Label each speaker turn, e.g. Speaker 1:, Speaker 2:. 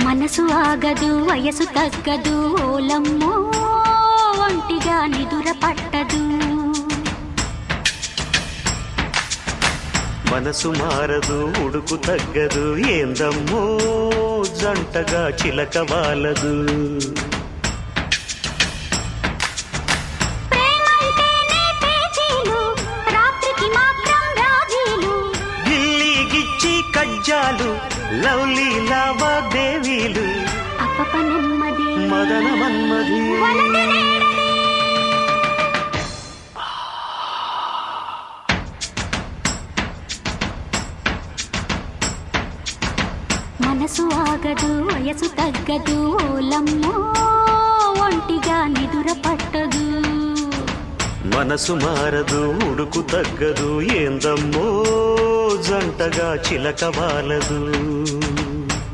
Speaker 1: మనసు ఆగదు వయసు తగ్గదు ఓలమ్మో ఒంటిగా నిదుర పట్టదు.
Speaker 2: మనసు మారదు ఉడుకు తగ్గదు ఏందమ్మో జంటగా చిలక వాలదు. గిల్లి కజ్జాలు లవ్లీ లావాదేవీలు
Speaker 1: అప్పప నెమ్మది
Speaker 2: మదన మన్మది.
Speaker 1: మనసు ఆగదు వయసు తగ్గదు ఓలమ్మో ఒంటిగా నిదుర పట్టదు.
Speaker 2: మనసు మారదు ఉడుకు తగ్గదు ఏందమ్మో జంటగా చిలక వాలదు.